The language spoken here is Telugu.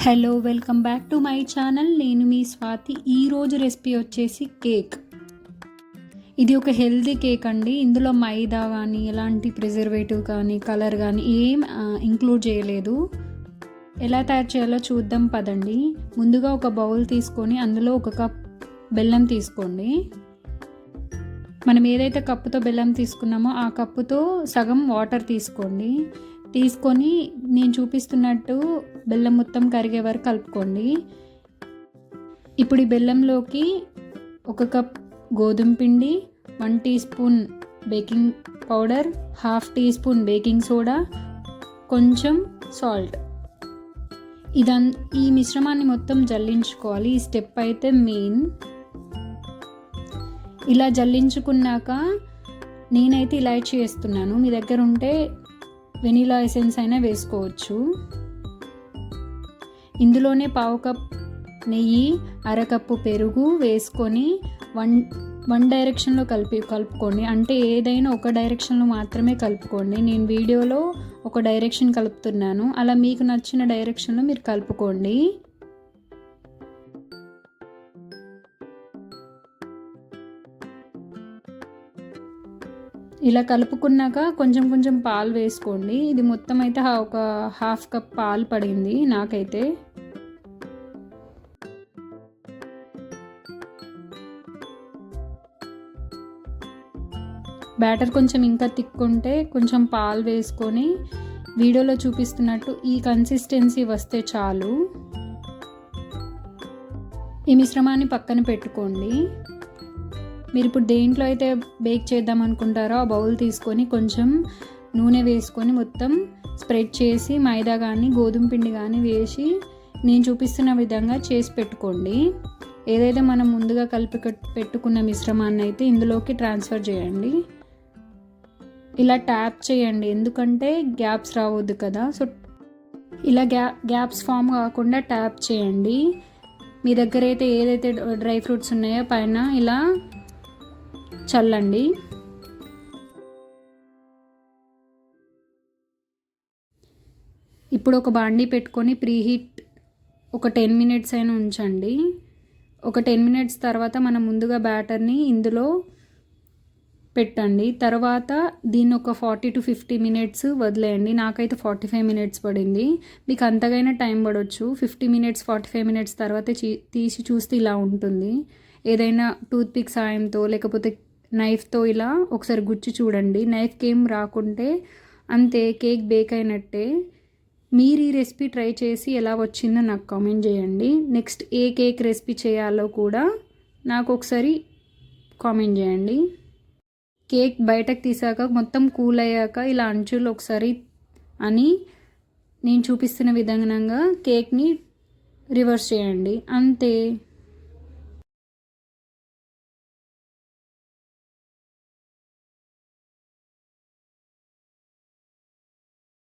Hello, welcome back to my channel. నేను మీ స్వాతి. ఈరోజు రెసిపీ వచ్చేసి కేక్. ఇది ఒక హెల్తీ కేక్ అండి. ఇందులో మైదా కానీ ఎలాంటి ప్రిజర్వేటివ్ కానీ కలర్ కానీ ఏం ఇంక్లూడ్ చేయలేదు. ఎలా తయారు చేయాలో చూద్దాం పదండి. ముందుగా ఒక బౌల్ తీసుకొని అందులో ఒక కప్ బెల్లం తీసుకోండి. మనం ఏదైతే కప్పుతో బెల్లం తీసుకున్నామో ఆ కప్పుతో సగం వాటర్ తీసుకొని నేను చూపిస్తున్నట్టు బెల్లం మొత్తం కరిగే వరకు కలుపుకోండి. ఇప్పుడు ఈ బెల్లంలోకి ఒక కప్ గోధుమ పిండి, 1 teaspoon baking powder, 1/2 teaspoon baking soda, కొంచెం సాల్ట్. ఈ మిశ్రమాన్ని మొత్తం జల్లించుకోవాలి. ఈ స్టెప్ అయితే మెయిన్. ఇలా జల్లించుకున్నాక నేనైతే ఇలాచీ వేస్తున్నాను. మీ దగ్గర ఉంటే వెనీలా ఎసెన్స్ అయినా వేసుకోవచ్చు. ఇందులోనే 1/2 కప్ నెయ్యి, 1/2 కప్పు పెరుగు వేసుకొని వన్ డైరెక్షన్లో కలుపుకోండి. అంటే ఏదైనా ఒక డైరెక్షన్లో మాత్రమే కలుపుకోండి. నేను వీడియోలో ఒక డైరెక్షన్ కలుపుతున్నాను. అలా మీకు నచ్చిన డైరెక్షన్లో మీరు కలుపుకోండి. ఇలా కలుపుకున్నాక కొంచెం పాలు వేసుకోండి. ఇది మొత్తం అయితే ఒక 1/2 కప్ పాలు పడింది నాకైతే. బ్యాటర్ కొంచెం ఇంకా తిక్కుంటే కొంచెం పాలు వేసుకొని వీడియోలో చూపిస్తున్నట్టు ఈ కన్సిస్టెన్సీ వస్తే చాలు. ఈ మిశ్రమాన్ని పక్కన పెట్టుకోండి. మీరు ఇప్పుడు దేంట్లో అయితే బేక్ చేద్దాం అనుకుంటారో ఆ బౌల్ తీసుకొని కొంచెం నూనె వేసుకొని మొత్తం స్ప్రెడ్ చేసి మైదా కానీ గోధుమ పిండి కానీ వేసి నేను చూపిస్తున్న విధంగా చేసి పెట్టుకోండి. ఏదైతే మనం ముందుగా పెట్టుకున్న మిశ్రమాన్ని అయితే ఇందులోకి ట్రాన్స్ఫర్ చేయండి. ఇలా ట్యాప్ చేయండి, ఎందుకంటే గ్యాప్స్ రావద్దు కదా. సో ఇలా గ్యాప్స్ ఫామ్ కాకుండా ట్యాప్ చేయండి. మీ దగ్గర అయితే ఏదైతే డ్రై ఫ్రూట్స్ ఉన్నాయో పైన ఇలా చల్లండి. ఇప్పుడు ఒక బాండీ పెట్టుకొని ప్రీహీట్ ఒక 10 మినిట్స్ అయినా ఉంచండి. ఒక 10 మినిట్స్ తర్వాత మనం ముందుగా బ్యాటర్ని ఇందులో పెట్టండి. తర్వాత దీన్ని ఒక 40 to 50 మినిట్స్ వదిలేయండి. నాకైతే 45 మినిట్స్ పడింది. మీకు అంతగైనా టైం పడవచ్చు. 50 మినిట్స్ 45 మినిట్స్ తర్వాత తీసి చూస్తే ఇలా ఉంటుంది. ఏదైనా టూత్ పిక్ సాయంతో లేకపోతే నైఫ్తో ఇలా ఒకసారి గుచ్చి చూడండి. నైఫ్కి ఏం రాకుంటే అంతే, కేక్ బేక్ అయినట్టే. మీరు ఈ రెసిపీ ట్రై చేసి ఎలా వచ్చిందో నాకు కామెంట్ చేయండి. నెక్స్ట్ ఏ కేక్ రెసిపీ చేయాలో కూడా నాకు ఒకసారి కామెంట్ చేయండి. కేక్ బయటకు తీసాక మొత్తం కూల్ అయ్యాక ఇలా అంచులు ఒకసారి అని నేను చూపిస్తున్న విధంగా కేక్ని రివర్స్ చేయండి. అంతే.